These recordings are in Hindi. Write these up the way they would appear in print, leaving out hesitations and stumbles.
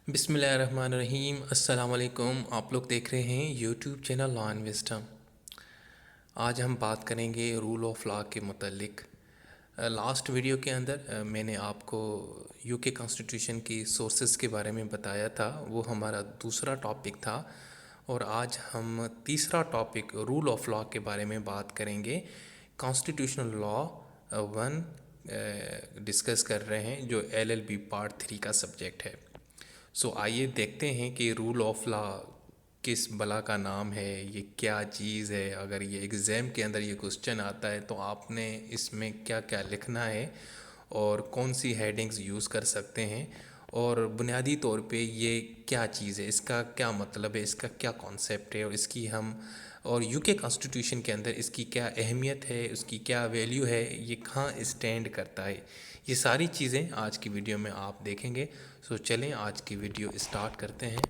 बिस्मिल्लाहिर्रहमानिर्रहीम। अस्सलाम वालेकुम। आप लोग देख रहे हैं YouTube channel law and wisdom. आज हम बात करेंगे रूल ऑफ लॉ के मुतल्लिक। लास्ट वीडियो के अंदर मैंने आपको यूके कॉन्स्टिट्यूशन की सोर्सेस के बारे में बताया था, वो हमारा दूसरा टॉपिक था। और आज हम तीसरा टॉपिक रूल ऑफ लॉ के बारे में बात करेंगे। कॉन्स्टिट्यूशनल लॉ वन डिस्कस कर रहे हैं, जो एलएलबी पार्ट 3 का सब्जेक्ट है। आइए देखते हैं कि रूल ऑफ लॉ किस बला का नाम है, ये क्या चीज़ है। अगर ये एग्ज़ाम के अंदर ये क्वेश्चन आता है तो आपने इसमें क्या क्या लिखना है और कौन सी हेडिंग्स यूज़ कर सकते हैं, और बुनियादी तौर पे ये क्या चीज़ है, इसका क्या मतलब है, इसका क्या कॉन्सेप्ट है, और इसकी हम और यूके कॉन्स्टिट्यूशन के अंदर इसकी क्या अहमियत है, उसकी क्या वैल्यू है, ये कहाँ स्टैंड करता है। ये सारी चीज़ें आज की वीडियो में आप देखेंगे। चलें आज की वीडियो स्टार्ट करते हैं।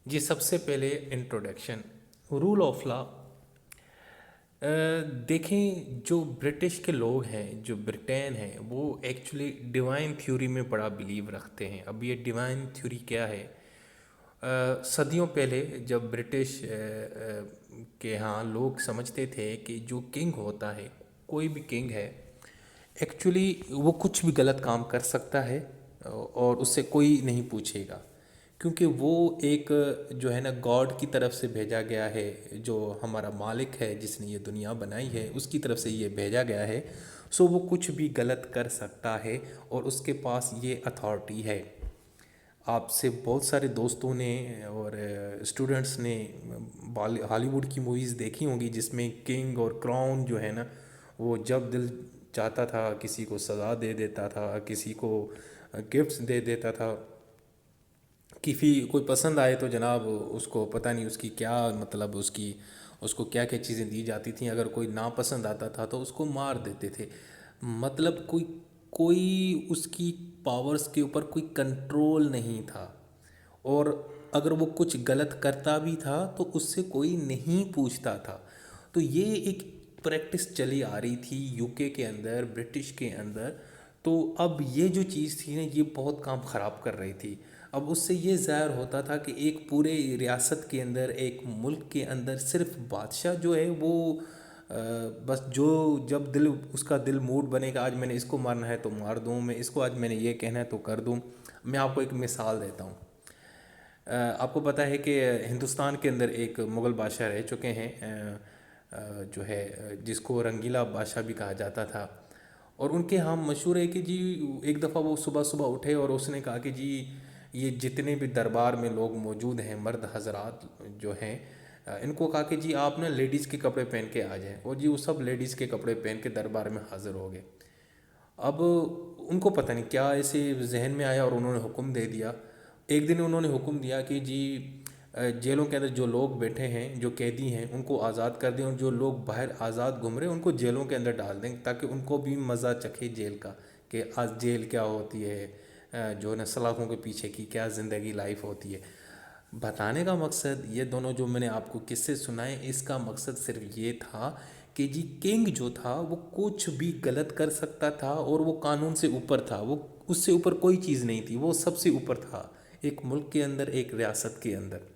जी सबसे पहले इंट्रोडक्शन रूल ऑफ लॉ। देखें, जो ब्रिटिश के लोग हैं, जो ब्रिटेन है, वो एक्चुअली डिवाइन थ्योरी में बड़ा बिलीव रखते हैं। अब ये डिवाइन थ्योरी क्या है? सदियों पहले जब ब्रिटिश के यहाँ लोग समझते थे कि जो किंग होता है, कोई भी किंग है, एक्चुअली वो कुछ भी गलत काम कर सकता है और उससे कोई नहीं पूछेगा, क्योंकि वो एक जो है ना गॉड की तरफ से भेजा गया है। जो हमारा मालिक है, जिसने ये दुनिया बनाई है, उसकी तरफ से ये भेजा गया है। वो कुछ भी गलत कर सकता है और उसके पास ये अथॉरिटी है। आपसे बहुत सारे दोस्तों ने और स्टूडेंट्स ने हॉलीवुड की मूवीज़ देखी होंगी, जिसमें किंग और क्राउन जो है ना, वो जब दिल चाहता था किसी को सज़ा दे देता था, किसी को गिफ्ट्स दे देता था। किसी कोई पसंद आए तो जनाब उसको पता नहीं उसकी क्या मतलब उसको क्या क्या चीज़ें दी जाती थी। अगर कोई नापसंद आता था तो उसको मार देते थे। मतलब कोई कोई उसकी पावर्स के ऊपर कोई कंट्रोल नहीं था। और अगर वो कुछ गलत करता भी था तो उससे कोई नहीं पूछता था। तो ये एक प्रैक्टिस चली आ रही थी यूके के अंदर, ब्रिटिश के अंदर। तो अब ये जो चीज़ थी ना, ये बहुत काम ख़राब कर रही थी। अब उससे ये ज़ाहिर होता था कि एक पूरे रियासत के अंदर, एक मुल्क के अंदर सिर्फ बादशाह जो है वो बस जो जब दिल उसका दिल मूड बनेगा, आज मैंने इसको मारना है तो मार दूँ, मैं इसको आज मैंने ये कहना है तो कर दूँ। मैं आपको एक मिसाल देता हूँ। आपको पता है कि हिंदुस्तान के अंदर एक मुग़ल बादशाह रह चुके हैं, जो है जिसको रंगीला बादशाह भी कहा जाता था। और उनके यहाँ मशहूर है कि जी एक दफ़ा वो सुबह सुबह उठे और उसने कहा कि जी ये जितने भी दरबार में लोग मौजूद हैं, मर्द हजरात जो हैं, इनको कहा कि जी आप ना लेडीज़ के कपड़े पहन के आ जाएं। और जी वो सब लेडीज़ के कपड़े पहन के दरबार में हाज़िर हो गए। अब उनको पता नहीं क्या ऐसे जहन में आया और उन्होंने हुक्म दे दिया। एक दिन उन्होंने हुक्म दिया कि जी जेलों के अंदर जो लोग बैठे हैं, जो कैदी हैं, उनको आज़ाद कर दें, और जो लोग बाहर आज़ाद घूम रहे हैं उनको जेलों के अंदर डाल दें, ताकि उनको भी मज़ा चखे जेल का, कि आज जेल क्या होती है, जो है ना सलाखों के पीछे की क्या ज़िंदगी लाइफ होती है। बताने का मकसद, ये दोनों जो मैंने आपको किस्से सुनाए, इसका मकसद सिर्फ ये था कि जी किंग जो था वो कुछ भी गलत कर सकता था और वो कानून से ऊपर था। वो उससे ऊपर कोई चीज़ नहीं थी, वो सबसे ऊपर था एक मुल्क के अंदर, एक रियासत के अंदर।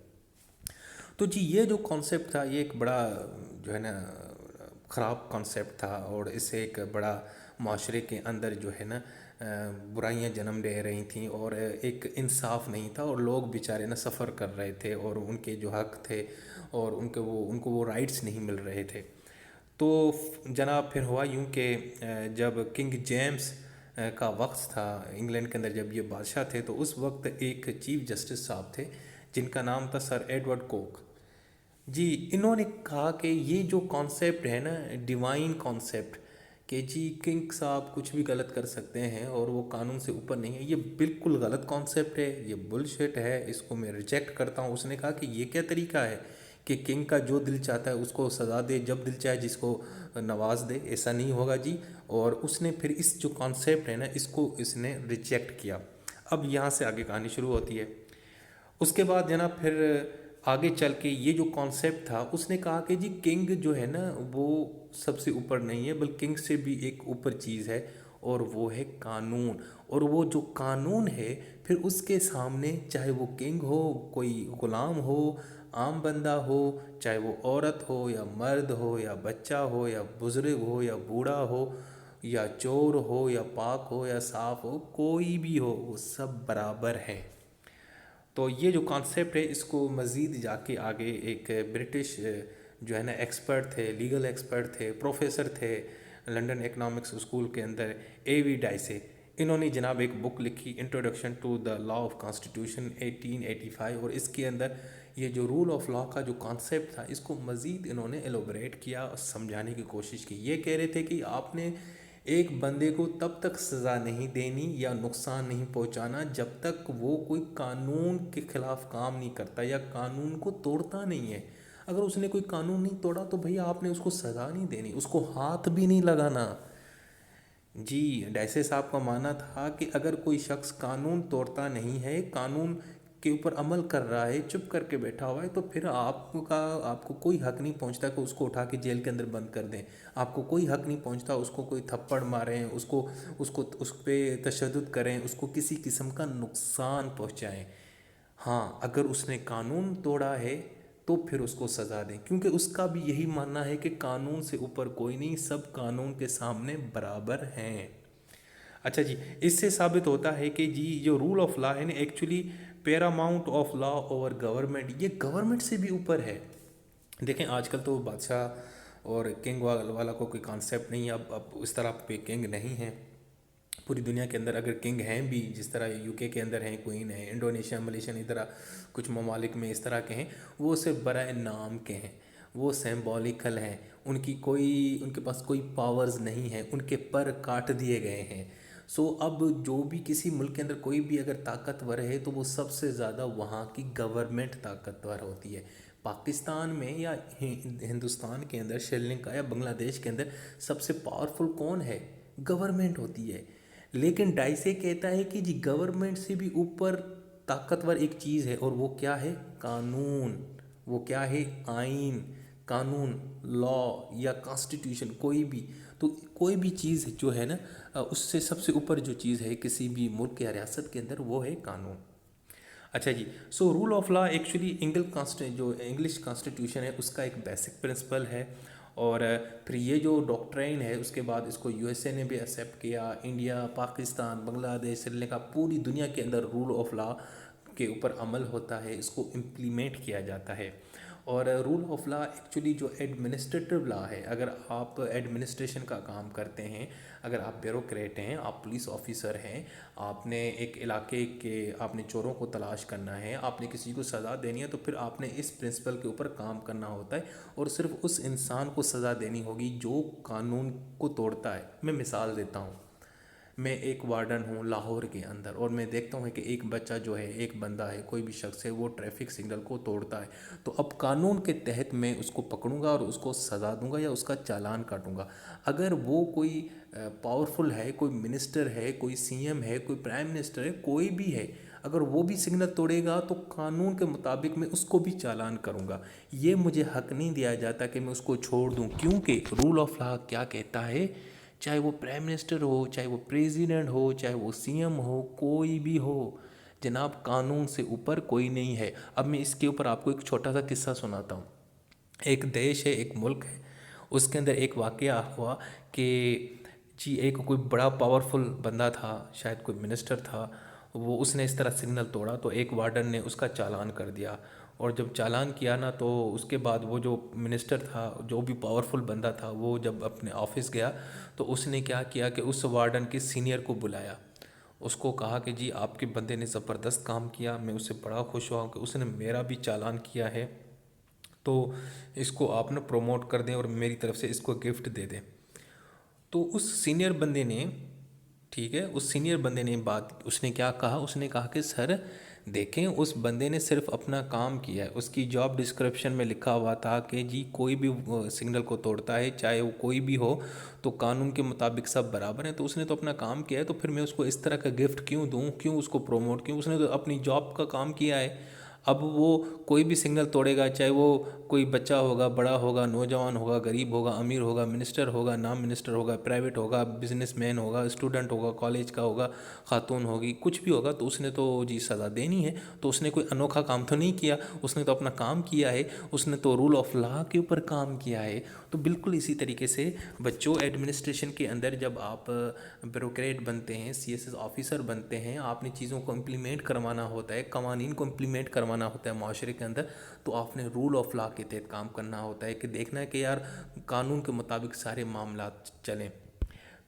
तो जी ये जो कॉन्सेप्ट था, ये एक बड़ा जो है ना ख़राब कॉन्सेप्ट था, और इससे एक बड़ा माशरे के अंदर जो है ना बुराइयां जन्म ले रही थी, और एक इंसाफ नहीं था, और लोग बेचारे ना सफ़र कर रहे थे, और उनके जो हक थे और उनको वो राइट्स नहीं मिल रहे थे। तो जनाब फिर हुआ यूं कि जब किंग जेम्स का वक्त था इंग्लैंड के अंदर, जब ये बादशाह थे, तो उस वक्त एक चीफ जस्टिस साहब थे जिनका नाम था सर एडवर्ड कोक। जी इन्होंने कहा कि ये जो कॉन्सेप्ट है ना, डिवाइन कॉन्सेप्ट, कि जी किंग साहब कुछ भी गलत कर सकते हैं और वो कानून से ऊपर नहीं है, ये बिल्कुल गलत कॉन्सेप्ट है, ये बुलशिट है, इसको मैं रिजेक्ट करता हूँ। उसने कहा कि ये क्या तरीका है कि किंग का जो दिल चाहता है उसको सज़ा दे, जब दिल चाहे जिसको नवाज दे, ऐसा नहीं होगा जी। और उसने फिर इस जो कॉन्सेप्ट है ना, इसको इसने रिजेक्ट किया। अब यहाँ से आगे कहानी शुरू होती है। उसके बाद जनाब फिर आगे चल के ये जो कॉन्सेप्ट था, उसने कहा कि जी किंग जो है ना वो सबसे ऊपर नहीं है, बल्कि किंग से भी एक ऊपर चीज़ है, और वो है कानून। और वो जो कानून है फिर उसके सामने चाहे वो किंग हो, कोई गुलाम हो, आम बंदा हो, चाहे वो औरत हो या मर्द हो या बच्चा हो या बुजुर्ग हो या बूढ़ा हो या चोर हो या पाक हो या साफ हो, कोई भी हो, वो सब बराबर हैं। तो ये जो कॉन्सेप्ट है इसको मज़ीद जाके आगे एक ब्रिटिश जो है ना एक्सपर्ट थे, लीगल एक्सपर्ट थे, प्रोफेसर थे लंदन इकोनॉमिक्स स्कूल के अंदर, A.V. डाइसे, इन्होंने जनाब एक बुक लिखी introduction to the law of constitution 1885। और इसके अंदर ये जो रूल ऑफ लॉ का जो कॉन्सेप्ट था इसको मज़ीद इन्होंने एलोबरेट किया और समझाने की कोशिश की। ये कह रहे थे कि आपने एक बंदे को तब तक सज़ा नहीं देनी या नुकसान नहीं पहुंचाना जब तक वो कोई कानून के ख़िलाफ़ काम नहीं करता या कानून को तोड़ता नहीं है। अगर उसने कोई कानून नहीं तोड़ा तो भैया आपने उसको सज़ा नहीं देनी, उसको हाथ भी नहीं लगाना। जी, डैसे साहब का मानना था कि अगर कोई शख्स कानून तोड़ता नहीं है, कानून के ऊपर अमल कर रहा है, चुप करके बैठा हुआ है, तो फिर आपको कोई हक नहीं पहुंचता कि उसको उठा के जेल के अंदर बंद कर दें। आपको कोई हक नहीं पहुंचता उसको कोई थप्पड़ मारें, उसको उसको उस पर तशद्दुद करें, उसको किसी किस्म का नुकसान पहुंचाएं। हाँ, अगर उसने कानून तोड़ा है तो फिर उसको सज़ा दें, क्योंकि उसका भी यही मानना है कि कानून से ऊपर कोई नहीं, सब कानून के सामने बराबर हैं। अच्छा जी, इससे साबित होता है कि जी जो रूल ऑफ लॉ है ना actually Paramount of law over government, ये गवर्नमेंट से भी ऊपर है। देखें आजकल तो बादशाह और किंग वाला को कोई कॉन्सेप्ट नहीं है, अब इस तरह पे किंग नहीं है पूरी दुनिया के अंदर। अगर किंग हैं भी, जिस तरह यूके के अंदर हैं, क्वीन है, इंडोनेशिया, मलेशिया, इस तरह कुछ ममालिक में इस तरह के हैं, वो सिर्फ बराए नाम के हैं, वो सिंबॉलिकल हैं, उनके पास कोई पावर्स नहीं है, उनके पर काट दिए गए हैं। सो अब जो भी किसी मुल्क के अंदर कोई भी अगर ताकतवर है तो वो सबसे ज़्यादा वहाँ की गवर्नमेंट ताकतवर होती है। पाकिस्तान में या हिंदुस्तान के अंदर, श्रीलंका या बांग्लादेश के अंदर सबसे पावरफुल कौन है? गवर्नमेंट होती है। लेकिन डाइसे कहता है कि जी गवर्नमेंट से भी ऊपर ताकतवर एक चीज़ है, और वो क्या है? कानून। वो क्या है? आइन, कानून, लॉ या कॉन्स्टिट्यूशन, कोई भी। तो कोई भी चीज़ जो है ना, उससे सबसे ऊपर जो चीज़ है किसी भी मुल्क या रियासत के अंदर, वो है कानून। अच्छा जी, so rule of law actually English constitution है उसका एक बेसिक प्रिंसिपल है। और फिर ये जो डॉक्ट्राइन है उसके बाद इसको यूएसए ने भी एक्सेप्ट किया, इंडिया, पाकिस्तान, बांग्लादेश, श्रीलंका, पूरी दुनिया के अंदर रूल ऑफ लॉ के ऊपर अमल होता है, इसको इम्प्लीमेंट किया जाता है। और रूल ऑफ लॉ एक्चुअली जो एडमिनिस्ट्रेटिव लॉ है, अगर आप एडमिनिस्ट्रेशन का काम करते हैं, अगर आप ब्यूरोक्रेट हैं, आप पुलिस ऑफिसर हैं, आपने एक इलाके के आपने चोरों को तलाश करना है, आपने किसी को सज़ा देनी है, तो फिर आपने इस प्रिंसिपल के ऊपर काम करना होता है और सिर्फ उस इंसान को सज़ा देनी होगी जो कानून को तोड़ता है। मैं मिसाल देता हूँ, मैं एक वार्डन हूँ लाहौर के अंदर और मैं देखता हूँ कि एक बच्चा जो है, एक बंदा है, कोई भी शख्स है, वो ट्रैफिक सिग्नल को तोड़ता है, तो अब कानून के तहत मैं उसको पकड़ूंगा और उसको सज़ा दूंगा या उसका चालान काटूंगा। अगर वो कोई पावरफुल है, कोई मिनिस्टर है, कोई सीएम है, कोई प्राइम मिनिस्टर है, कोई भी है, अगर वो भी सिग्नल तोड़ेगा तो कानून के मुताबिक मैं उसको भी चालान करूंगा। ये मुझे हक नहीं दिया जाता कि मैं उसको छोड़ दूं, क्योंकि रूल ऑफ लॉ क्या कहता है? चाहे वो प्राइम मिनिस्टर हो, चाहे वो प्रेसिडेंट हो, चाहे वो सीएम हो, कोई भी हो, जनाब कानून से ऊपर कोई नहीं है। अब मैं इसके ऊपर आपको एक छोटा सा किस्सा सुनाता हूँ। एक देश है, एक मुल्क है, उसके अंदर एक वाक़या हुआ कि जी एक कोई बड़ा पावरफुल बंदा था, शायद कोई मिनिस्टर था, वो उसने इस तरह सिग्नल तोड़ा तो एक वार्डन ने उसका चालान कर दिया। और जब चालान किया ना, तो उसके बाद वो जो मिनिस्टर था, जो भी पावरफुल बंदा था, वो जब अपने ऑफिस गया तो उसने क्या किया कि उस वार्डन के सीनियर को बुलाया, उसको कहा कि जी आपके बंदे ने ज़बरदस्त काम किया, मैं उससे बड़ा खुश हुआ कि उसने मेरा भी चालान किया है, तो इसको आप ना प्रमोट कर दें और मेरी तरफ से इसको गिफ्ट दे दें। तो उस सीनियर बंदे ने, ठीक है, उस सीनियर बंदे ने बात, उसने क्या कहा? उसने कहा कि सर देखें, उस बंदे ने सिर्फ अपना काम किया है, उसकी जॉब डिस्क्रिप्शन में लिखा हुआ था कि जी कोई भी सिग्नल को तोड़ता है, चाहे वो कोई भी हो, तो कानून के मुताबिक सब बराबर हैं। तो उसने तो अपना काम किया है, तो फिर मैं उसको इस तरह का गिफ्ट क्यों दूं, क्यों उसको प्रमोट, क्यों? उसने तो अपनी जॉब का काम किया है। अब वो कोई भी सिग्नल तोड़ेगा, चाहे वो कोई बच्चा होगा, बड़ा होगा, नौजवान होगा, गरीब होगा, अमीर होगा, मिनिस्टर होगा, नाम मिनिस्टर होगा, प्राइवेट होगा, बिजनेसमैन होगा, स्टूडेंट होगा, कॉलेज का होगा, खातून होगी, कुछ भी होगा, तो उसने तो जी सज़ा देनी है। तो उसने कोई अनोखा काम तो नहीं किया, उसने तो अपना काम किया है, उसने तो रूल ऑफ लॉ के ऊपर काम किया है। तो बिल्कुल इसी तरीके से बच्चों, एडमिनिस्ट्रेशन के अंदर जब आप ब्यूरोक्रेट बनते हैं, सीएसएस ऑफिसर बनते हैं, आपने चीज़ों को इम्प्लीमेंट करवाना होता है, कवानीन को इम्प्लीमेंट करवाना होता है माशरे के अंदर, तो आपने रूल ऑफ लॉ के तहत काम करना होता है कि देखना है कि यार कानून के मुताबिक सारे मामला चलें।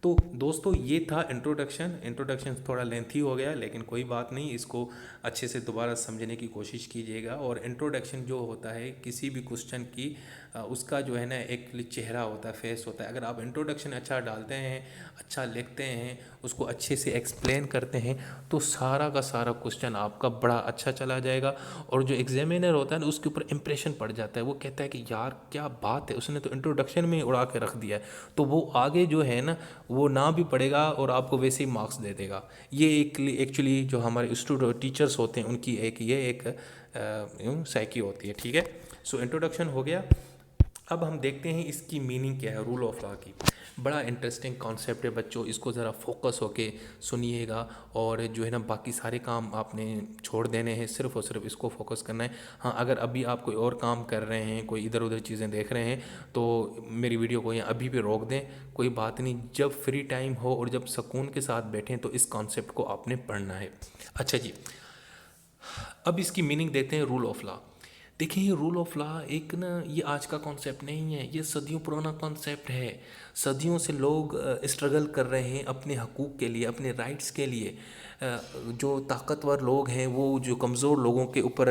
तो दोस्तों ये था इंट्रोडक्शन थोड़ा लेंथी हो गया, लेकिन कोई बात नहीं, इसको अच्छे से दोबारा समझने की कोशिश कीजिएगा। और इंट्रोडक्शन जो होता है किसी भी क्वेश्चन की, उसका जो है ना एक चेहरा होता है, फेस होता है। अगर आप इंट्रोडक्शन अच्छा डालते हैं, अच्छा लिखते हैं, उसको अच्छे से एक्सप्लेन करते हैं, तो सारा का सारा क्वेश्चन आपका बड़ा अच्छा चला जाएगा। और जो एग्जामिनर होता है ना, उसके ऊपर इंप्रेशन पड़ जाता है, वो कहता है कि यार क्या बात है, उसने तो इंट्रोडक्शन में उड़ा के रख दिया है। तो वो आगे जो है ना, वो ना भी पढ़ेगा और आपको वैसे ही मार्क्स दे देगा। ये एक एक्चुअली जो हमारे स्टूडेंट टीचर्स होते हैं उनकी एक साइकी होती है। ठीक है, सो इंट्रोडक्शन हो गया। अब हम देखते हैं इसकी मीनिंग क्या है रूल ऑफ लॉ की। बड़ा इंटरेस्टिंग कॉन्सेप्ट है बच्चों, इसको ज़रा फोकस होके सुनिएगा। और जो है ना बाकी सारे काम आपने छोड़ देने हैं, सिर्फ और सिर्फ इसको फोकस करना है। हाँ, अगर अभी आप कोई और काम कर रहे हैं, कोई इधर उधर चीज़ें देख रहे हैं, तो मेरी वीडियो को यहाँ अभी भी रोक दें, कोई बात नहीं। जब फ्री टाइम हो और जब सुकून के साथ बैठें, तो इस कॉन्सेप्ट को आपने पढ़ना है। अच्छा जी, अब इसकी मीनिंग देखते हैं रूल ऑफ लॉ। देखिए, ये रूल ऑफ लॉ एक ना, ये आज का कॉन्सेप्ट नहीं है, ये सदियों पुराना कॉन्सेप्ट है। सदियों से लोग स्ट्रगल कर रहे हैं अपने हकूक़ के लिए, अपने राइट्स के लिए। जो ताकतवर लोग हैं वो जो कमज़ोर लोगों के ऊपर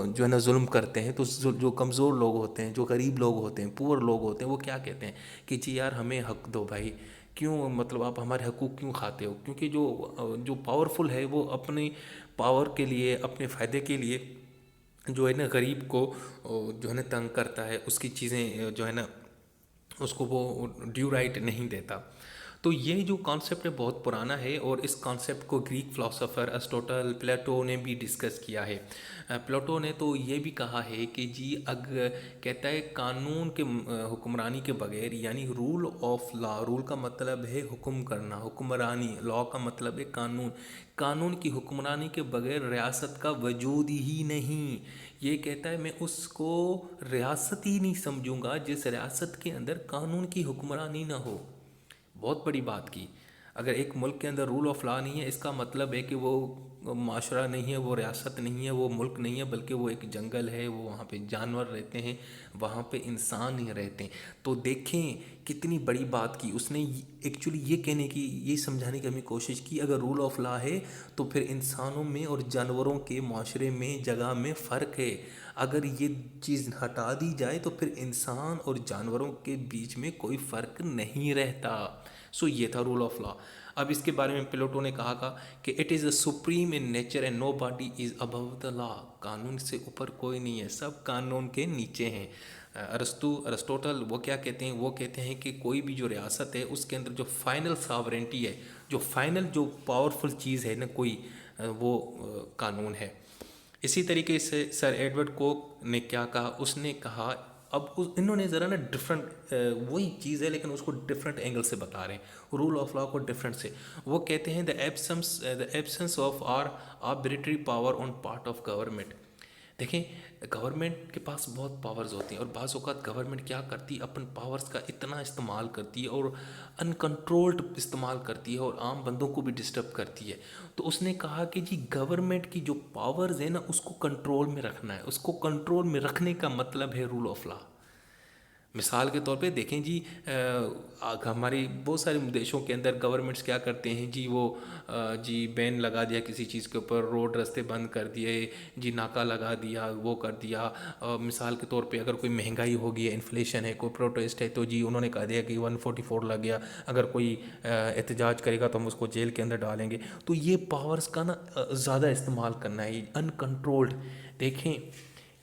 जो है ना जुल्म करते हैं, तो जो कमज़ोर लोग होते हैं, जो गरीब लोग होते हैं, पुअर लोग होते हैं, वो क्या कहते हैं कि जी यार हमें हक दो भाई, क्यों मतलब आप हमारे हकूक़ क्यों खाते हो? क्योंकि जो पावरफुल है वो अपनी पावर के लिए, अपने फ़ायदे के लिए जो है ना गरीब को जो है ना तंग करता है, उसकी चीज़ें जो है ना उसको वो ड्यू राइट नहीं देता। तो ये जो कॉन्सेप्ट है बहुत पुराना है, और इस कॉन्सेप्ट को ग्रीक फ़िलासफ़र अरिस्टोटल, प्लेटो ने भी डिस्कस किया है। प्लेटो ने तो ये भी कहा है कि जी कहता है कानून के हुक्मरानी के बगैर, यानी रूल ऑफ लॉ, रूल का मतलब है हुक्म करना, हुक्मरानी, लॉ का मतलब है कानून, कानून की हुक्मरानी के बगैर रियासत का वजूद ही नहीं। ये कहता है मैं उसको रियासत ही नहीं समझूंगा जिस रियासत के अंदर कानून की हुक्मरानी ना हो। बहुत बड़ी बात की। अगर एक मुल्क के अंदर रूल ऑफ लॉ नहीं है, इसका मतलब है कि वो माशरा नहीं है, वो रियासत नहीं है, वो मुल्क नहीं है, बल्कि वो एक जंगल है, वो वहाँ पे जानवर रहते हैं, वहाँ पे इंसान ही रहते हैं। तो देखें कितनी बड़ी बात की उसने, एक्चुअली ये कहने की, ये समझाने की हमें कोशिश की, अगर रूल ऑफ लॉ है तो फिर इंसानों में और जानवरों के माशरे में जगह में फ़र्क है। अगर ये चीज़ हटा दी जाए तो फिर इंसान और जानवरों के बीच में कोई फ़र्क नहीं रहता। सो ये था रूल ऑफ लॉ। अब इसके बारे में प्लेटो ने कहा कि it is a supreme in nature and nobody is above the law. कानून से ऊपर कोई नहीं है, सब कानून के नीचे हैं। अरिस्टोटल वो क्या कहते हैं, वो कहते हैं कि कोई भी जो रियासत है उसके अंदर जो फाइनल सॉवरेंटी है, जो फाइनल जो पावरफुल चीज़ है ना कोई, वो कानून है। इसी तरीके से सर एडवर्ड कोक ने क्या कहा, उसने कहा, अब इन्होंने ज़रा ना डिफरेंट, वही चीज़ है लेकिन उसको डिफरेंट एंगल से बता रहे हैं रूल ऑफ लॉ को डिफरेंट से। वो कहते हैं the absence of ar arbitrary power on part of government. देखें, गवर्नमेंट के पास बहुत पावर्स होती हैं, और बाज़ औक़ात गवर्नमेंट क्या करती है, अपन पावर्स का इतना इस्तेमाल करती है और अनकंट्रोल्ड इस्तेमाल करती है, और आम बंदों को भी डिस्टर्ब करती है। तो उसने कहा कि जी गवर्नमेंट की जो पावर्स है ना, उसको कंट्रोल में रखना है, उसको कंट्रोल में रखने का मतलब है रूल ऑफ लॉ। मिसाल के तौर पे देखें जी, हमारी बहुत सारे देशों के अंदर गवर्नमेंट्स क्या करते हैं जी, वो जी बैन लगा दिया किसी चीज़ के ऊपर, रोड रास्ते बंद कर दिए जी, नाका लगा दिया, वो कर दिया। मिसाल के तौर पे अगर कोई महंगाई हो गई है, इन्फ्लेशन है, कोई प्रोटेस्ट है, तो जी उन्होंने कह दिया कि 144 लग गया, अगर कोई एहतजाज करेगा तो हम उसको जेल के अंदर डालेंगे। तो ये पावर्स का ना ज़्यादा इस्तेमाल करना है, अनकंट्रोल्ड। देखें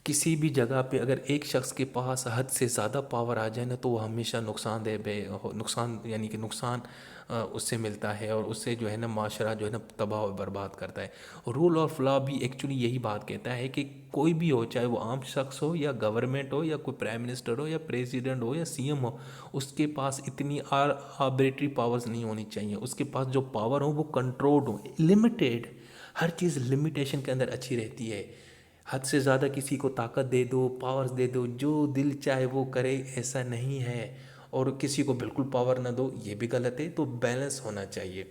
किसी भी जगह पे अगर एक शख्स के पास हद से ज़्यादा पावर आ जाए ना, तो वो हमेशा नुकसान यानी कि नुकसान उससे मिलता है, और उससे जो है ना माशरा जो है ना तबाह और बर्बाद करता है। रूल ऑफ लॉ भी एक्चुअली यही बात कहता है कि कोई भी हो, चाहे वो आम शख्स हो या गवर्नमेंट हो या कोई प्राइम मिनिस्टर हो या प्रेसिडेंट हो या सीएम हो, उसके पास इतनी आर्बिट्री पावर्स नहीं होनी चाहिए। उसके पास जो पावर हो वो कंट्रोल्ड हो, लिमिटेड। हर चीज़ लिमिटेशन के अंदर अच्छी रहती है। हद से ज़्यादा किसी को ताकत दे दो, पावर्स दे दो, जो दिल चाहे वो करे, ऐसा नहीं है। और किसी को बिल्कुल पावर ना दो, ये भी गलत है। तो बैलेंस होना चाहिए।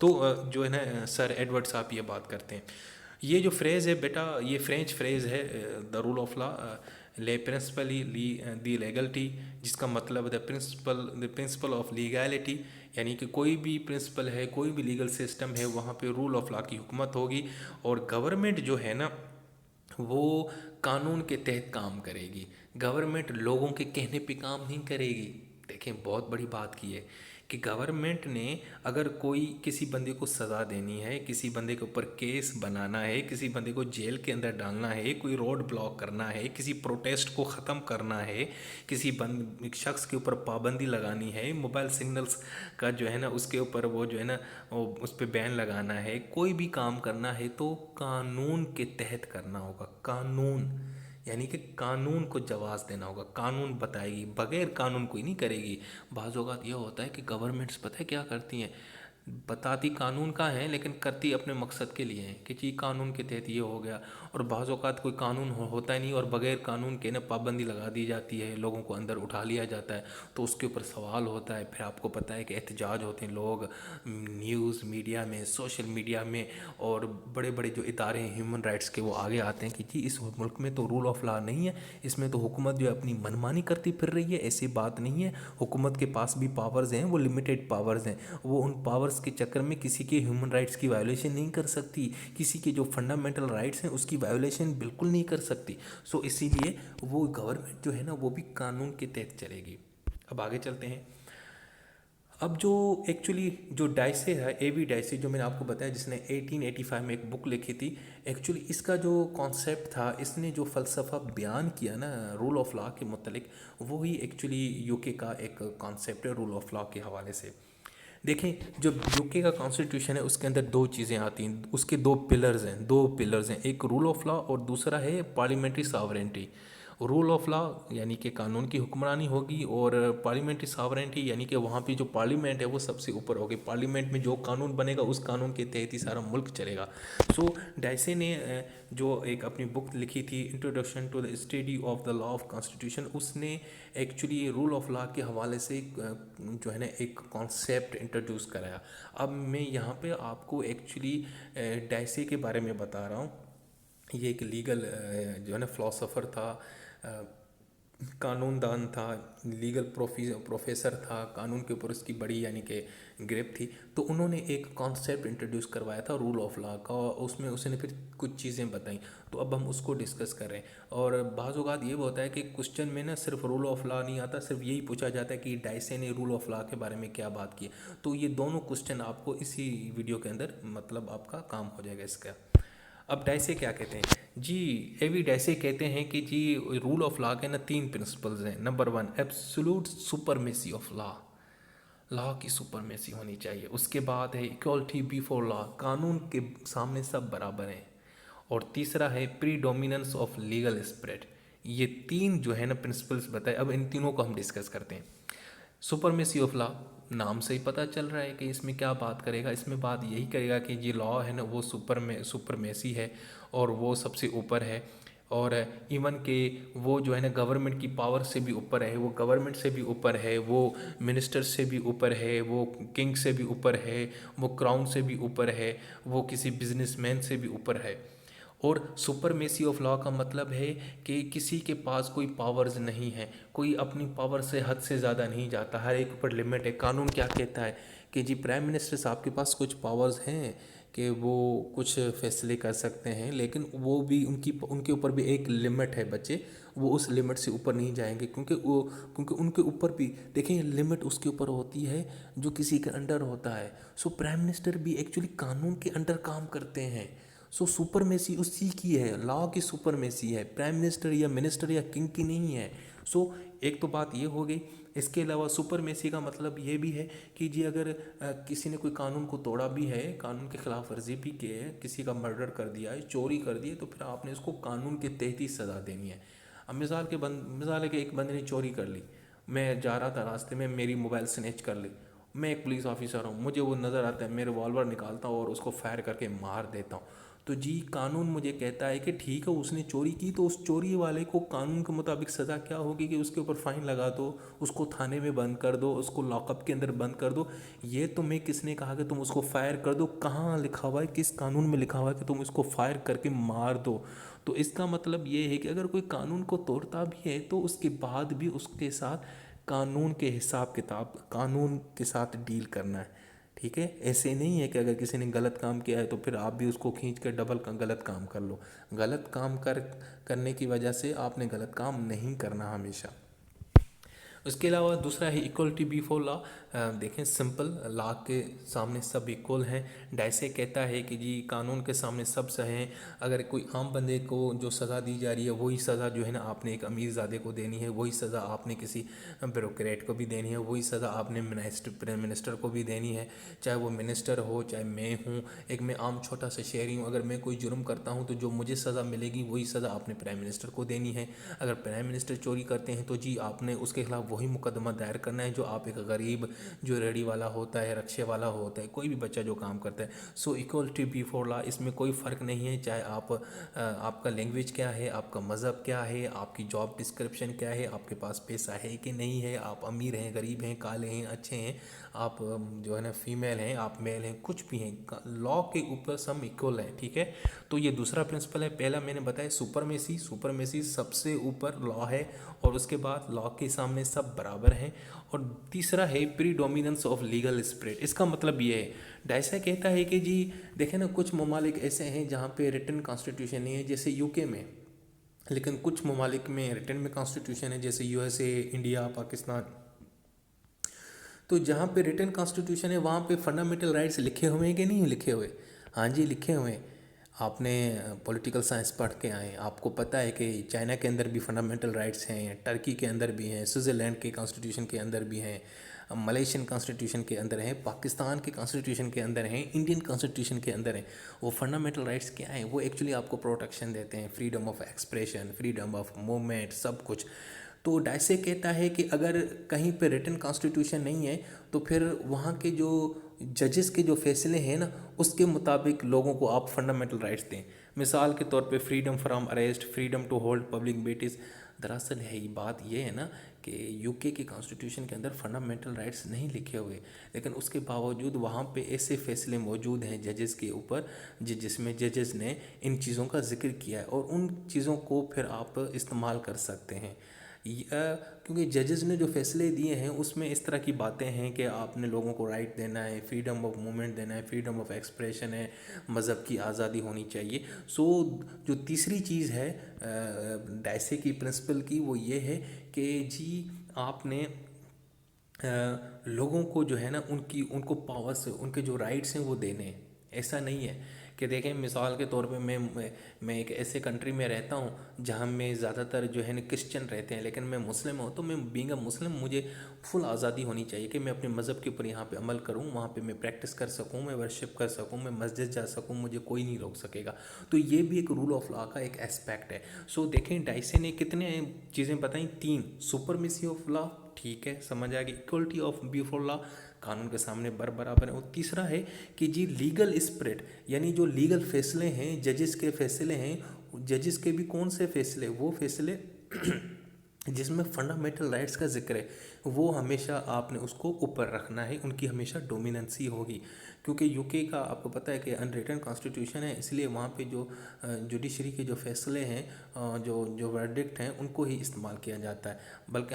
तो जो है ना सर एडवर्ड साहब ये बात करते हैं। ये जो फ्रेज़ है बेटा, ये फ्रेंच फ्रेज़ है, द रूल ऑफ लॉ, ले प्रिंसिपली दी लेगलिटी, जिसका मतलब द प्रिंसिपल ऑफ लीगैलिटी, यानी कि कोई भी प्रिंसिपल है, कोई भी लीगल सिस्टम है, वहाँ पे रूल ऑफ लॉ की हुकूमत होगी। और गवर्नमेंट जो है ना वो कानून के तहत काम करेगी। गवर्नमेंट लोगों के कहने पे काम नहीं करेगी। देखें, बहुत बड़ी बात की है कि गवर्नमेंट ने अगर कोई किसी बंदे को सज़ा देनी है, किसी बंदे के ऊपर केस बनाना है, किसी बंदे को जेल के अंदर डालना है, कोई रोड ब्लॉक करना है, किसी प्रोटेस्ट को ख़त्म करना है, किसी एक शख्स के ऊपर पाबंदी लगानी है, मोबाइल सिग्नल्स का जो है ना उसके ऊपर वो जो है ना वो उस पर बैन लगाना है, कोई भी काम करना है तो कानून के तहत करना होगा। कानून यानी कि कानून को जवाब देना होगा। कानून बताएगी, बगैर कानून कोई नहीं करेगी। बाज़ औक़ात ये होता है कि गवर्नमेंट्स पता है क्या करती हैं, बताती कानून का है लेकिन करती अपने मकसद के लिए है कि जी कानून के तहत ये हो गया। और बाज़ औक़ात कोई कानून होता ही नहीं और बगैर कानून के ना पाबंदी लगा दी जाती है, लोगों को अंदर उठा लिया जाता है। तो उसके ऊपर सवाल होता है। फिर आपको पता है कि एहतजाज होते हैं लोग न्यूज़ मीडिया में, सोशल मीडिया में, और बड़े बड़े जो इदारे हैं ह्यूमन राइट्स के, वो आगे आते हैं कि जी इस मुल्क में तो रूल ऑफ लॉ नहीं है, इसमें तो हुकूमत जो है अपनी मनमानी करती फिर रही है। ऐसी बात नहीं है, हुकूमत के पास भी पावर्स हैं, वो लिमिटेड पावर्स हैं। वो उन पावर्स के चक्कर में किसी के ह्यूमन राइट्स की वायोलेशन नहीं कर सकती, किसी के जो फंडामेंटल राइट्स हैं उसकी वायोलेशन बिल्कुल नहीं कर सकती। सो इसीलिए वो गवर्नमेंट जो है ना वो भी कानून के तहत चलेगी। अब आगे चलते हैं। अब जो एक्चुअली जो डाइसे है, एवी डाइसे, जो मैंने आपको बताया जिसने 1885 में एक बुक लिखी थी, एक्चुअली इसका जो कॉन्सेप्ट था, इसने जो फ़लसफ़ा बयान किया ना रूल ऑफ लॉ के मतलब, वो ही एक्चुअली यूके का एक कॉन्सेप्ट है रूल ऑफ लॉ के हवाले से। देखें, जो यूके का कॉन्स्टिट्यूशन है उसके अंदर दो चीज़ें आती हैं, उसके दो पिलर्स हैं, एक रूल ऑफ लॉ और दूसरा है parliamentary sovereignty. Rule of law यानी कि कानून की हुक्मरानी होगी, और पार्लियामेंट्री सॉवरेंटी यानी कि वहाँ पे जो पार्लियामेंट है वो सबसे ऊपर होगी। पार्लियामेंट में जो कानून बनेगा उस कानून के तहत ही सारा मुल्क चलेगा। सो डाइसे ने जो एक अपनी बुक लिखी थी, introduction to the study of the law of constitution, उसने एक्चुअली रूल ऑफ लॉ के हवाले से जो है ना एक कॉन्सेप्ट इंट्रोड्यूस कराया। अब मैं यहाँ पे आपको एक्चुअली डाइसे के बारे में बता रहा हूँ। ये एक लीगल जो है ना फ़िलासफ़र था, कानूनदान था, लीगल प्रोफेसर था, कानून के ऊपर उसकी बड़ी यानी कि ग्रिप थी। तो उन्होंने एक कॉन्सेप्ट इंट्रोड्यूस करवाया था रूल ऑफ लॉ का, और उसमें उसने फिर कुछ चीज़ें बताई। तो अब हम उसको डिस्कस कर रहे हैं। और बाज़ औक़ात ये होता है कि क्वेश्चन में ना सिर्फ रूल ऑफ लॉ नहीं आता, सिर्फ यही पूछा जाता है कि डाइसे ने रूल ऑफ लॉ के बारे में क्या बात की। तो ये दोनों क्वेश्चन आपको इसी वीडियो के अंदर मतलब आपका काम हो जाएगा इसका। अब डाइसे क्या कहते हैं जी, एवी डाइसे कहते हैं कि जी रूल ऑफ लॉ के ना तीन प्रिंसिपल्स हैं। Number 1, absolute supremacy of law, law की सुपरमेसी होनी चाहिए। उसके बाद है इक्वलिटी बिफोर लॉ, कानून के सामने सब बराबर हैं। और तीसरा है प्रीडोमिनेंस ऑफ लीगल स्प्रेड। ये तीन जो है ना प्रिंसिपल्स बताए। अब इन तीनों को हम डिस्कस करते हैं। सुपरमेसी ऑफ लॉ, नाम से ही पता चल रहा है कि इसमें क्या बात करेगा। इसमें बात यही करेगा कि ये लॉ है ना वो सुपरमेसी है और वो सबसे ऊपर है। और इवन के वो जो है ना गवर्नमेंट की पावर से भी ऊपर है, वो गवर्नमेंट से भी ऊपर है, वो मिनिस्टर से भी ऊपर है, वो किंग से भी ऊपर है, वो क्राउन से भी ऊपर है, वो किसी बिजनेसमैन से भी ऊपर है। और सुपरमेसी ऑफ लॉ का मतलब है कि किसी के पास कोई पावर्स नहीं है, कोई अपनी पावर से हद से ज़्यादा नहीं जाता, हर एक ऊपर लिमिट है। कानून क्या कहता है कि जी प्राइम मिनिस्टर साहब के पास कुछ पावर्स हैं कि वो कुछ फैसले कर सकते हैं, लेकिन वो भी उनके ऊपर भी एक लिमिट है बच्चे, वो उस लिमिट से ऊपर नहीं जाएंगे, क्योंकि उनके ऊपर भी देखें लिमिट उसके ऊपर होती है जो किसी के अंडर होता है। सो प्राइम मिनिस्टर भी एक्चुअली कानून के अंडर काम करते हैं। सो सुपरमेसी उसी की है, लॉ की सुपरमेसी है, प्राइम मिनिस्टर या मिनिस्टर या किंग की नहीं है। सो एक तो बात ये हो गई। इसके अलावा सुपरमेसी का मतलब ये भी है कि जी अगर किसी ने कोई कानून को तोड़ा भी है, कानून के खिलाफ वर्जी भी की है, किसी का मर्डर कर दिया है, चोरी कर दी है, तो फिर आपने उसको कानून के तहत ही सज़ा देनी है। अब मिसाल है कि एक बंदे ने चोरी कर ली, मैं जा रहा था रास्ते में, मेरी मोबाइल स्नैच कर ली, मैं एक पुलिस ऑफिसर हूँ, मुझे वो नज़र आता है, मैं रिवॉल्वर निकालता हूँ और उसको फायर करके मार देता हूँ। तो जी कानून मुझे कहता है कि ठीक है उसने चोरी की, तो उस चोरी वाले को कानून के मुताबिक सज़ा क्या होगी कि उसके ऊपर फ़ाइन लगा दो, उसको थाने में बंद कर दो, उसको लॉकअप के अंदर बंद कर दो। ये तुम्हें किसने कहा कि तुम उसको फायर कर दो? कहाँ लिखा हुआ है, किस कानून में लिखा हुआ है कि तुम उसको फायर करके मार दो? तो इसका मतलब ये है कि अगर कोई कानून को तोड़ता भी है तो उसके बाद भी उसके साथ कानून के हिसाब किताब, कानून के साथ डील करना है। ठीक है, ऐसे नहीं है कि अगर किसी ने गलत काम किया है तो फिर आप भी उसको खींच कर डबल गलत काम कर लो। गलत काम करने की वजह से आपने गलत काम नहीं करना हमेशा। उसके अलावा दूसरा है इक्वलिटी बिफोर लॉ। देखें सिंपल, लॉ के सामने सब इक्वल हैं। डाइसे कहता है कि जी कानून के सामने सब सही हैं। अगर कोई आम बंदे को जो सज़ा दी जा रही है वही सज़ा जो है ना आपने एक अमीर ज़ादे को देनी है, वही सज़ा आपने किसी ब्यूरोक्रेट को भी देनी है, वही सज़ा आपने प्राइम मिनिस्टर को भी देनी है। चाहे वो मिनिस्टर हो, चाहे मैं हूँ, एक मैं आम छोटा सा शहरी हूँ, अगर मैं कोई जुर्म करता हूँ तो जो मुझे सज़ा मिलेगी वही सज़ा आपने प्राइम मिनिस्टर को देनी है। अगर प्राइम मिनिस्टर चोरी करते हैं तो जी आपने उसके खिलाफ वही मुकदमा दायर करना है जो आप एक गरीब, जो रेडी वाला होता है, रक्शे वाला होता है, कोई भी बच्चा जो काम करता है। सो इक्वलिटी बिफोर लॉ, इसमें कोई फ़र्क नहीं है चाहे आपका लैंग्वेज क्या है, आपका मज़हब क्या है, आपकी जॉब डिस्क्रिप्शन क्या है, आपके पास पैसा है कि नहीं है, आप अमीर हैं, गरीब हैं, काले हैं, अच्छे हैं, आप जो है ना फीमेल हैं, आप मेल हैं, कुछ भी हैं, लॉ के ऊपर सब इक्वल हैं। ठीक है, तो ये दूसरा प्रिंसिपल है। पहला मैंने बताया सुपरमेसी, सुपरमेसी सबसे ऊपर लॉ है और उसके बाद लॉ के सामने सब बराबर हैं। और तीसरा है प्रीडोमिनेंस ऑफ लीगल स्पिरिट। इसका मतलब ये है, डाइसा कहता है कि जी देखें ना, कुछ ममालिक ऐसे हैं जहाँ पे रिटन कॉन्स्टिट्यूशन नहीं है, जैसे यूके में, लेकिन कुछ ममालिक में रिटन में कॉन्स्टिट्यूशन है, जैसे यूएसए, इंडिया, पाकिस्तान। तो जहाँ पे रिटन कॉन्स्टिट्यूशन है वहाँ पे फंडामेंटल राइट्स लिखे हुए हैं कि नहीं लिखे हुए? हाँ जी लिखे हुए हैं। आपने पॉलिटिकल साइंस पढ़ के आए, आपको पता है कि चाइना के अंदर भी फंडामेंटल राइट्स हैं, टर्की के अंदर भी हैं, स्विट्ज़रलैंड के कॉन्स्टिट्यूशन के अंदर भी हैं, मलेशियन कॉन्स्टिट्यूशन के अंदर हैं, पाकिस्तान के कॉन्स्टिट्यूशन के अंदर हैं, इंडियन कॉन्स्टिट्यूशन के अंदर हैं। वो फंडामेंटल राइट्स क्या हैं? वो एक्चुअली आपको प्रोटेक्शन देते हैं, freedom of expression, freedom of movement, सब कुछ। तो डाइसे कहता है कि अगर कहीं पे रिटन कॉन्स्टिट्यूशन नहीं है तो फिर वहाँ के जो जजेस के जो फैसले हैं ना उसके मुताबिक लोगों को आप फंडामेंटल राइट्स दें। मिसाल के तौर पे freedom from arrest, freedom to hold public meetings. दरअसल है ये बात ये है ना कि यूके के कॉन्स्टिट्यूशन के अंदर फंडामेंटल राइट्स नहीं लिखे हुए, लेकिन उसके बावजूद वहाँ पे ऐसे फैसले मौजूद हैं जजेस के ऊपर जिसमें जजेस ने इन चीज़ों का जिक्र किया है और उन चीज़ों को फिर आप इस्तेमाल कर सकते हैं। क्योंकि जजेस ने जो फैसले दिए हैं उसमें इस तरह की बातें हैं कि आपने लोगों को राइट देना है, फ्रीडम ऑफ मूवमेंट देना है, फ्रीडम ऑफ एक्सप्रेशन है, मज़हब की आज़ादी होनी चाहिए। सो जो तीसरी चीज़ है डाइसे की प्रिंसिपल की, वो ये है कि जी आपने लोगों को जो है ना उनको पावर्स, उनके जो राइट्स हैं वो देने हैं। ऐसा नहीं है कि देखें मिसाल के तौर पे मैं एक ऐसे कंट्री में रहता हूँ जहाँ में ज़्यादातर जो है ना क्रिश्चियन रहते हैं, लेकिन मैं मुस्लिम हूँ, तो मैं बीइंग अ मुस्लिम मुझे फुल आज़ादी होनी चाहिए कि मैं अपने मज़हब के ऊपर यहाँ पे अमल करूँ, वहाँ पे मैं प्रैक्टिस कर सकूँ, मैं वर्शिप कर सकूँ, मैं मस्जिद जा सकूँ, मुझे कोई नहीं रोक सकेगा। तो ये भी एक रूल ऑफ लॉ का एक एस्पेक्ट है। सो देखें डाइसे ने कितने चीज़ें बताई, तीन, सुपरमेसी ऑफ लॉ, ठीक है समझ आ गई, इक्वलिटी ऑफ बिफोर लॉ, कानून के सामने बराबर है, और तीसरा है कि जी लीगल स्प्रिट, यानी जो लीगल फैसले हैं, जजेस के फैसले हैं, जजेस के भी कौन से फैसले, वो फैसले जिसमें फंडामेंटल राइट्स का जिक्र है, वो हमेशा आपने उसको ऊपर रखना है, उनकी हमेशा डोमिनेंसी होगी। क्योंकि यूके का आपको पता है कि अनरिटन कॉन्स्टिट्यूशन है, इसलिए वहाँ पे जो जुडिशरी के जो फैसले हैं, जो जो वर्डिक्ट हैं, उनको ही इस्तेमाल किया जाता है। बल्कि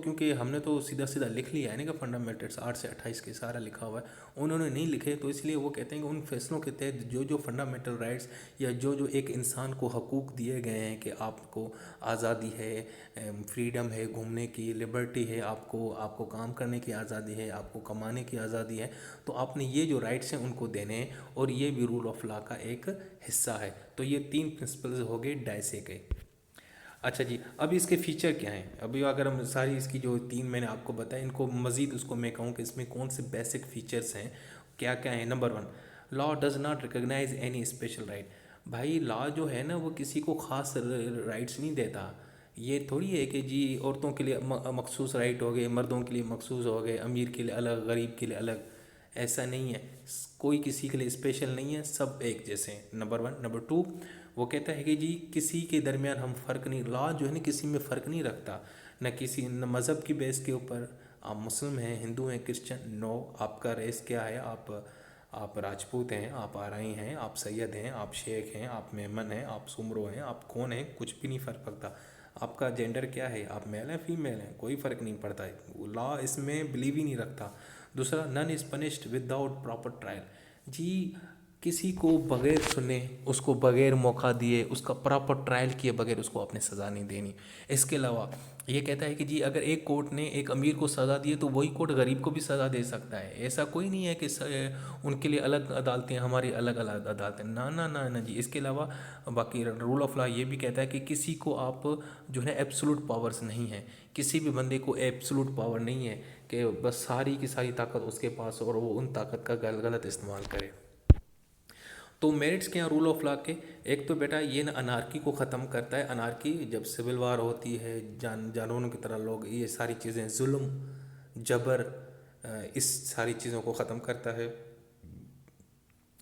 क्योंकि हमने तो सीधा सीधा लिख लिया है ना कि फंडामेंटल्स 8 से 28 के सारा लिखा हुआ है, उन्होंने नहीं लिखे, तो इसलिए वो कहते हैं कि उन फैसलों के तहत जो जो फंडामेंटल राइट्स या जो जो एक इंसान को हकूक़ दिए गए हैं कि आपको आज़ादी है, फ्रीडम है, घूमने की लिबर्टी है, आप आपको आपको काम करने की आज़ादी है, आपको कमाने की आज़ादी है, तो आपने ये जो राइट्स हैं उनको देने हैं, और ये भी रूल ऑफ लॉ का एक हिस्सा है। तो ये 3 प्रिंसिपल्स हो गए डाइसे के। अच्छा जी, अब इसके फीचर क्या हैं? अभी अगर हम सारी इसकी जो 3 मैंने आपको बताया, इनको मज़ीद उसको मैं कहूँ कि इसमें कौन से बेसिक फीचर्स हैं, क्या क्या हैं। Number 1, law does not recognise any special right. भाई लॉ जो है ना वो किसी को ख़ास राइट्स नहीं देता। ये थोड़ी है कि जी औरतों के लिए मखसूस राइट हो गए, मर्दों के लिए मखसूस हो गए, अमीर के लिए अलग, गरीब के लिए अलग। ऐसा नहीं है, कोई किसी के लिए स्पेशल नहीं है, सब एक जैसे हैं। नंबर 1। नंबर 2, वो कहता है कि जी किसी के दरमियान हम फ़र्क नहीं, लॉ जो है ना किसी में फ़र्क नहीं रखता, न किसी न मज़हब की बेस के ऊपर, आप मुस्लिम हैं, हिंदू हैं, क्रिश्चियन, नो, आपका रेस क्या है, आप राजपूत हैं, आप आरई हैं, आप सैयद हैं, आप शेख हैं, आप मेमन हैं, आप सुमरो हैं, आप कौन हैं, कुछ भी नहीं फ़र्क पड़ता। आपका जेंडर क्या है, आप मेल हैं फीमेल हैं, कोई फ़र्क नहीं पड़ता है। लॉ इसमें बिलीव ही नहीं रखता। दूसरा, none is punished without proper trial. जी किसी को बगैर सुने, उसको बगैर मौका दिए, उसका प्रॉपर ट्रायल किए बगैर उसको अपने सज़ा नहीं देनी। इसके अलावा ये कहता है कि जी अगर एक कोर्ट ने एक अमीर को सज़ा दी है तो वही कोर्ट गरीब को भी सज़ा दे सकता है। ऐसा कोई नहीं है कि उनके लिए अलग अदालतें, हमारी अलग अलग अदालतें, ना ना ना ना जी। इसके अलावा बाकी रूल ऑफ लॉ ये भी कहता है कि किसी को आप जो है एब्सोलूट पावर्स नहीं है, किसी भी बंदे को एब्सोलूट पावर नहीं है कि बस सारी की सारी ताकत उसके पास और वो उन ताकत का गलत इस्तेमाल करे। तो मेरिट्स क्या रूल ऑफ लॉ के? एक तो बेटा ये ना अनार्की को ख़त्म करता है। अनार्की जब सिविल वार होती है, जानवरों की तरह लोग, ये सारी चीज़ें, जुल्म, जबर, इस सारी चीज़ों को ख़त्म करता है।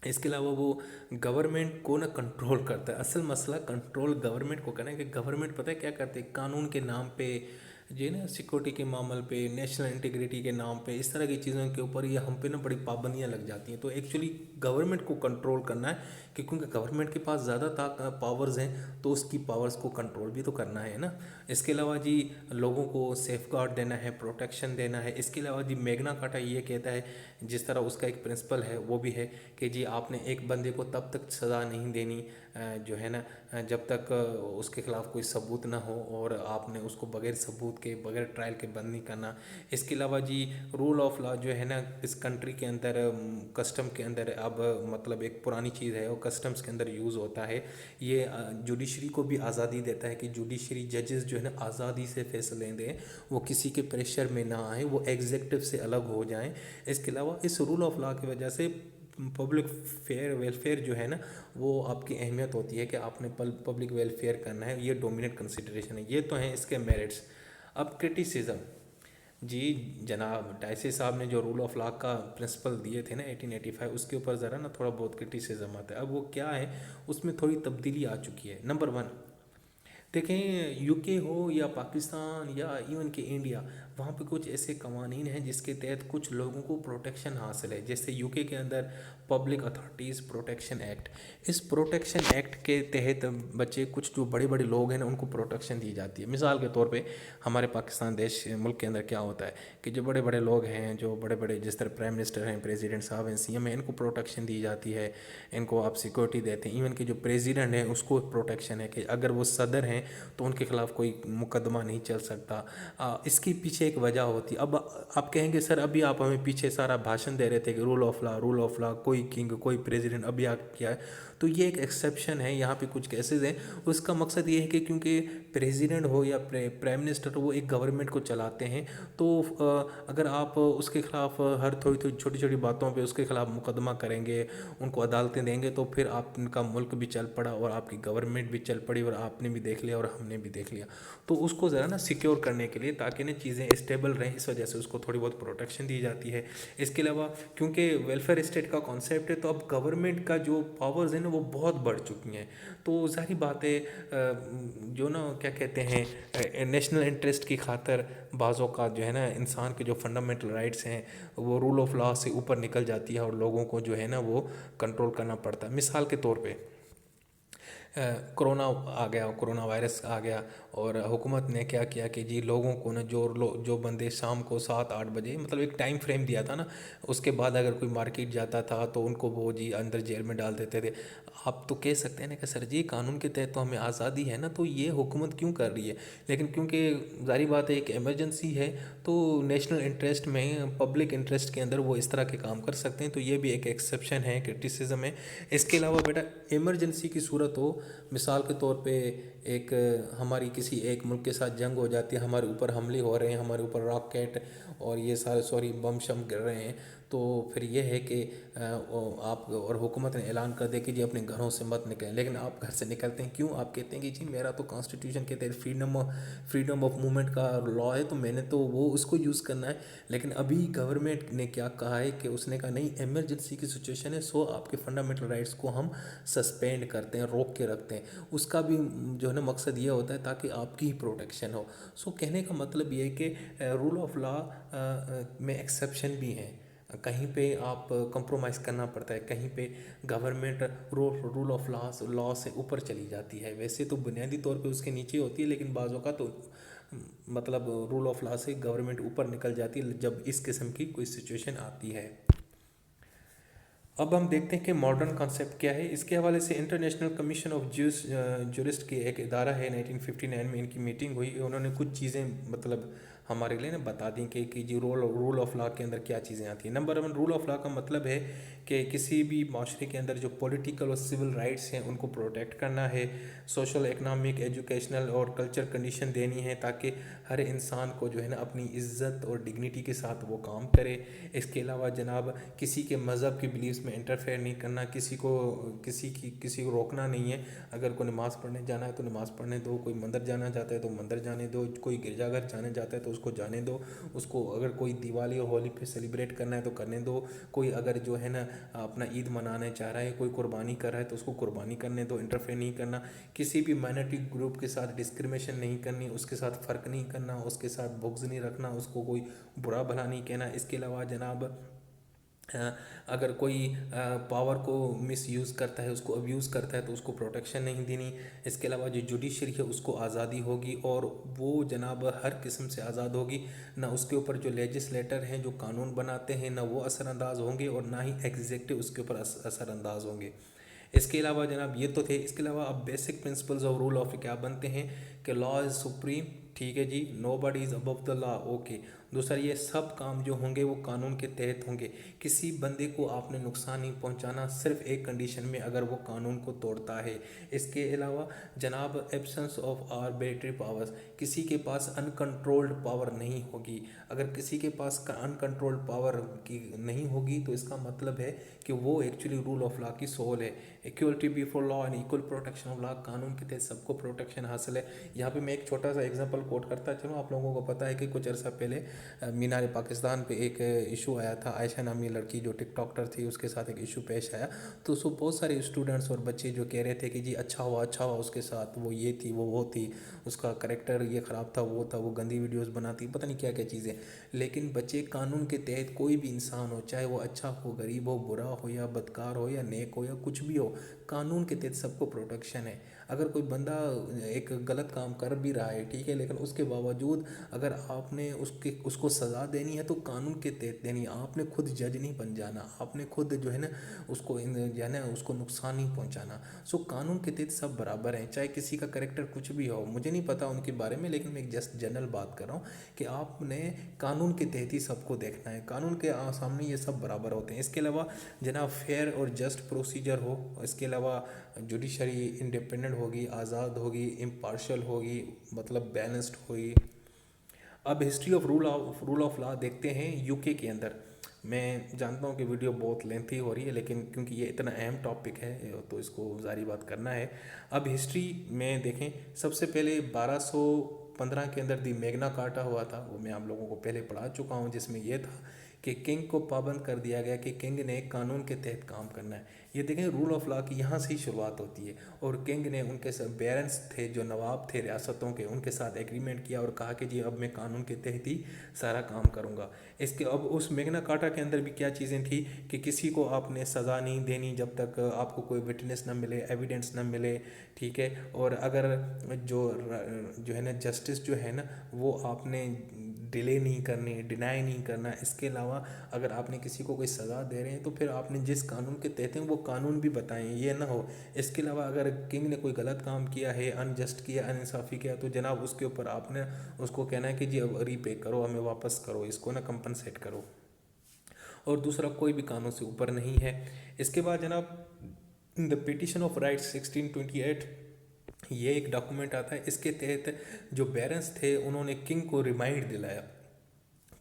इसके अलावा वो गवर्नमेंट को ना कंट्रोल करता है। असल मसला कंट्रोल गवर्नमेंट को करना है कि गवर्नमेंट पता है क्या करती है, कानून के नाम पे, ये ना सिक्योरिटी के मामले पे, नेशनल इंटीग्रिटी के नाम पे, इस तरह की चीज़ों के ऊपर ये हम पे ना बड़ी पाबंदियां लग जाती हैं। तो एक्चुअली गवर्नमेंट को कंट्रोल करना है कि क्योंकि गवर्नमेंट के पास ज़्यादा पावर्स हैं तो उसकी पावर्स को कंट्रोल भी तो करना है ना। इसके अलावा जी लोगों को सेफ गार्ड देना है, प्रोटेक्शन देना है। इसके अलावा जी मैग्ना कार्टा ये कहता है, जिस तरह उसका एक प्रिंसिपल है वो भी है कि जी आपने एक बंदे को तब तक सज़ा नहीं देनी जो है ना जब तक उसके ख़िलाफ़ कोई सबूत ना हो, और आपने उसको बगैर सबूत के, बगैर ट्रायल के बंद नहीं करना। इसके अलावा जी रूल ऑफ लॉ जो है ना इस कंट्री के अंदर, कस्टम के अंदर, अब मतलब एक पुरानी चीज़ है, वो कस्टम्स के अंदर यूज़ होता है। ये जुडिशरी को भी आज़ादी देता है कि जुडिशरी जजेस जो है ना आज़ादी से फैसले दें, वो किसी के प्रेशर में ना आए, वो एग्जेक्टिव से अलग हो जाएं। इसके अलावा इस रूल ऑफ लॉ की वजह से पब्लिक वेलफेयर जो है ना वो आपकी अहमियत होती है कि आपने पब्लिक वेलफेयर करना है, ये डोमिनेट कंसिडरेशन है। ये तो हैं इसके मेरिट्स। अब क्रिटिसिज्म जी, जनाब डाइसे साहब ने जो रूल ऑफ लॉ का प्रिंसिपल दिए थे ना 1885, उसके ऊपर ज़रा ना थोड़ा बहुत क्रिटिसिज्म आता है। अब वो क्या है, उसमें थोड़ी तब्दीली आ चुकी है। नंबर 1, देखें यूके हो या पाकिस्तान या इवन के इंडिया, वहाँ पे कुछ ऐसे कवानीन हैं जिसके तहत कुछ लोगों को प्रोटेक्शन हासिल है। जैसे यूके के अंदर पब्लिक अथॉरिटीज़ प्रोटेक्शन एक्ट, इस प्रोटेक्शन एक्ट के तहत बच्चे कुछ जो बड़े बड़े लोग हैं ना उनको प्रोटेक्शन दी जाती है। मिसाल के तौर पे हमारे पाकिस्तान देश मुल्क के अंदर क्या होता है कि जो बड़े बड़े लोग हैं, जो बड़े बड़े जिस तरह प्राइम मिनिस्टर हैं, प्रेसिडेंट साहब हैं, सीएम हैं, इनको प्रोटेक्शन दी जाती है, इनको आप सिक्योरिटी देते हैं। इवन कि जो प्रेसिडेंट है उसको प्रोटेक्शन है कि अगर वो सदर हैं तो उनके खिलाफ कोई मुकदमा नहीं चल सकता। इसके पीछे एक वजह होती है। अब आप कहेंगे सर अभी आप हमें पीछे सारा भाषण दे रहे थे कि rule of law, rule of law, कोई किंग, कोई प्रेसिडेंट, अभी आप क्या है। तो ये एक एक्सेप्शन है, यहाँ पे कुछ केसेस हैं। उसका मकसद ये है कि क्योंकि प्रेसिडेंट हो या प्राइम मिनिस्टर हो, वो एक गवर्नमेंट को चलाते हैं, तो अगर आप उसके खिलाफ हर थोड़ी थोड़ी छोटी छोटी बातों पे उसके खिलाफ मुकदमा करेंगे, उनको अदालतें देंगे, तो फिर आपका मुल्क भी चल पड़ा और आपकी गवर्नमेंट भी चल पड़ी और आपने भी देख लिया और हमने भी देख लिया। तो उसको ज़रा ना सिक्योर करने के लिए, ताकि ना चीज़ें स्टेबल रहें, इस वजह से उसको थोड़ी बहुत प्रोटेक्शन दी जाती है। इसके अलावा क्योंकि वेलफेयर स्टेट का कॉन्सेप्ट है, तो अब गवर्नमेंट का जो पावर्स है ना वो बहुत बढ़ चुकी हैं। तो ज़ाहिर बात है जो ना क्या कहते हैं नेशनल इंटरेस्ट की खातर बाज़ों का जो है ना इंसान के जो फंडामेंटल राइट्स हैं वो रूल ऑफ लॉ से ऊपर निकल जाती है और लोगों को जो है ना वो कंट्रोल करना पड़ता है। मिसाल के तौर पे कोरोना आ गया, कोरोना वायरस आ गया और हुकूमत ने क्या किया कि जी लोगों को ना जो बंदे शाम को 7-8 बजे, मतलब एक टाइम फ्रेम दिया था ना, उसके बाद अगर कोई मार्केट जाता था तो उनको वो जी अंदर जेल में डाल देते थे। आप तो कह सकते हैं ना कि सर जी कानून के तहत तो हमें आज़ादी है ना, तो ये हुकूमत क्यों कर रही है? लेकिन क्योंकि ज़ाहिर बात है एक इमरजेंसी है, तो नेशनल इंटरेस्ट में, पब्लिक इंटरेस्ट के अंदर वो इस तरह के काम कर सकते हैं, तो ये भी एक एक्सेप्शन है, क्रिटिसिज्म है। इसके अलावा बेटा इमरजेंसी की सूरत हो, मिसाल के तौर पे एक हमारी किसी एक मुल्क के साथ जंग हो जाती है, हमारे ऊपर हमले हो रहे हैं, हमारे ऊपर रॉकेट और ये सारे सॉरी बम शम गिर रहे हैं, तो फिर ये है कि आप और हुकूमत ने ऐलान कर दिया कि जी अपने घरों से मत निकलें, लेकिन आप घर से निकलते हैं क्यों? आप कहते हैं कि जी मेरा तो कॉन्स्टिट्यूशन के तहत फ्रीडम ऑफ मूवमेंट का लॉ है, तो मैंने तो वो उसको यूज़ करना है। लेकिन अभी गवर्नमेंट ने क्या कहा है कि उसने कहा नहीं, इमरजेंसी की सिचुएशन है, सो आपके फंडामेंटल राइट्स को हम सस्पेंड करते हैं, रोक के रखते हैं। उसका भी जो है ना मकसद ये होता है ताकि आपकी ही प्रोटेक्शन हो। सो कहने का मतलब ये है कि रूल ऑफ लॉ में एक्सेप्शन भी हैं, कहीं पे आप कंप्रोमाइज़ करना पड़ता है, कहीं पे गवर्नमेंट रूल ऑफ लॉ से ऊपर चली जाती है। वैसे तो बुनियादी तौर पे उसके नीचे होती है, लेकिन बाज़ों का तो मतलब रूल ऑफ लॉ से गवर्नमेंट ऊपर निकल जाती है जब इस किस्म की कोई सिचुएशन आती है। अब हम देखते हैं कि मॉडर्न कॉन्सेप्ट क्या है। इसके हवाले से इंटरनेशनल कमीशन ऑफ जूरिस्ट की एक इदारा है, 1959 में इनकी मीटिंग हुई, उन्होंने कुछ चीज़ें मतलब हमारे लिए ना बता दी कि जी रूल ऑफ लॉ के अंदर क्या चीज़ें आती हैं। नंबर 1, रूल ऑफ लॉ का मतलब है कि किसी भी माशरे के अंदर जो पॉलिटिकल और सिविल राइट्स हैं उनको प्रोटेक्ट करना है, सोशल, इकनॉमिक, एजुकेशनल और कल्चर कंडीशन देनी है ताकि हर इंसान को जो है ना अपनी इज़्ज़त और डिग्निटी के साथ वो काम करे। इसके अलावा जनाब किसी के मज़हब के बिलीव्स में इंटरफेयर नहीं करना, किसी को रोकना नहीं है। अगर कोई नमाज़ पढ़ने जाना है तो नमाज़ पढ़ने दो, कोई मंदिर जाना चाहता है तो मंदिर जाने दो, कोई गिरजाघर जाने जाता है तो उसको जाने दो, उसको अगर कोई दिवाली और होली पे सेलिब्रेट करना है तो करने दो, कोई अगर जो है ना अपना ईद मनाने चाह रहा है, कोई कुर्बानी कर रहा है तो उसको कुर्बानी करने दो, इंटरफेयर नहीं करना। किसी भी माइनॉरिटी ग्रुप के साथ डिस्क्रिमिनेशन नहीं करनी, उसके साथ फ़र्क नहीं करना, उसके साथ बुग़्ज़ नहीं रखना, उसको कोई बुरा भला नहीं कहना। इसके अलावा जनाब अगर कोई पावर को मिसयूज़ करता है, उसको अब्यूज़ करता है तो उसको प्रोटेक्शन नहीं देनी। इसके अलावा जो जुडिशरी है उसको आज़ादी होगी और वो जनाब हर किस्म से आज़ाद होगी, ना उसके ऊपर जो लेजिस्लेटर हैं जो कानून बनाते हैं ना वो असरअंदाज होंगे और ना ही एग्जीक्यूटिव उसके ऊपर असरअंदाज होंगे। इसके अलावा जनाब ये तो थे, इसके अलावा अब basic principles of rule of क्या बनते हैं कि लॉ इज़ सुप्रीम, ठीक है जी, nobody is above the law, okay. दूसरा, ये सब काम जो होंगे वो कानून के तहत होंगे, किसी बंदे को आपने नुकसान नहीं पहुंचाना, सिर्फ एक कंडीशन में, अगर वो कानून को तोड़ता है। इसके अलावा जनाब एब्सेंस ऑफ आर्बिट्री पावर्स, किसी के पास अनकंट्रोल्ड पावर नहीं होगी। अगर किसी के पास अनकंट्रोल्ड पावर की नहीं होगी तो इसका मतलब है कि वो एक्चुअली रूल ऑफ लॉ की सोल है। Equality before law and equal protection of law, कानून के तहत सबको प्रोटेक्शन हासिल है। यहाँ पे मैं एक छोटा सा एग्जांपल कोट करता चलूँ, आप लोगों को पता है कि कुछ अर्सा पहले मीनार पाकिस्तान पे एक इशू आया था, आयशा नामी लड़की जो टिकटॉकर थी उसके साथ एक इशू पेश आया, तो उसको बहुत सारे स्टूडेंट्स और बच्चे जो कह रहे थे कि जी अच्छा हुआ उसके साथ, वो ये थी वो थी, उसका करेक्टर ये ख़राब था, वो था, वो गंदी वीडियोज़ बनाती, पता नहीं क्या क्या चीज़ें। लेकिन बच्चे, कानून के तहत कोई भी इंसान हो, चाहे वो अच्छा हो, गरीब हो, बुरा हो या बदकार हो या नेक हो या कुछ भी हो, कानून के तहत सबको प्रोटेक्शन है। अगर कोई बंदा एक गलत काम कर भी रहा है, ठीक है, लेकिन उसके बावजूद अगर आपने उसको सज़ा देनी है तो कानून के तहत देनी है। आपने खुद जज नहीं बन जाना, आपने खुद जो है ना उसको जो है ना उसको नुकसान नहीं पहुंचाना। सो कानून के तहत सब बराबर हैं, चाहे किसी का करेक्टर कुछ भी हो, मुझे नहीं पता उनके बारे में, लेकिन मैं एक जस्ट जनरल बात कर रहा हूँ कि आपने कानून के तहत ही सबको देखना है, कानून के सामने ये सब बराबर होते हैं। इसके अलावा जनाब फेयर और जस्ट प्रोसीजर हो, इसके अलावा जुडिशरी इंडिपेंडेंट होगी, आज़ाद होगी, इम्पार्शल होगी, मतलब बैलेंस्ड होगी। अब history of rule of law देखते हैं यूके के अंदर। मैं जानता हूँ कि वीडियो बहुत लेंथी हो रही है, लेकिन क्योंकि ये इतना अहम टॉपिक है तो इसको जारी बात करना है। अब हिस्ट्री में देखें, सबसे पहले 1215 के अंदर दी मैग्ना कार्टा हुआ था, वो मैं आप लोगों को पहले पढ़ा चुका हूँ, जिसमें यह था कि किंग को पाबंद कर दिया गया कि किंग ने कानून के तहत काम करना है। ये देखें रूल ऑफ लॉ की यहाँ से ही शुरुआत होती है। और किंग ने उनके सब बैरन्स थे जो नवाब थे रियासतों के, उनके साथ एग्रीमेंट किया और कहा कि जी अब मैं कानून के तहत ही सारा काम करूँगा। इसके अब उस मैग्ना कार्टा के अंदर भी क्या चीज़ें थी कि किसी को आपने सज़ा नहीं देनी जब तक आपको कोई विटनेस ना मिले, एविडेंस ना मिले, ठीक है। और अगर जो है ना जस्टिस जो है ना वो आपने डिले नहीं करनी, डिनाई नहीं करना। इसके अलावा अगर आपने किसी को कोई सज़ा दे रहे हैं तो फिर आपने जिस कानून के तहत हैं वो कानून भी बताएं, ये ना हो। इसके अलावा अगर किंग ने कोई गलत काम किया है, अनजस्ट किया, अनइंसाफ़ी किया, तो जनाब उसके ऊपर आपने उसको कहना है कि जी अब रीपे करो, हमें वापस करो, इसको ना कंपनसेट करो। और दूसरा कोई भी कानून से ऊपर नहीं है। इसके बाद जनाब द पिटिशन ऑफ राइट्स 1628, ये एक डॉक्यूमेंट आता है। इसके तहत जो बैरन्स थे उन्होंने किंग को रिमाइंड दिलाया,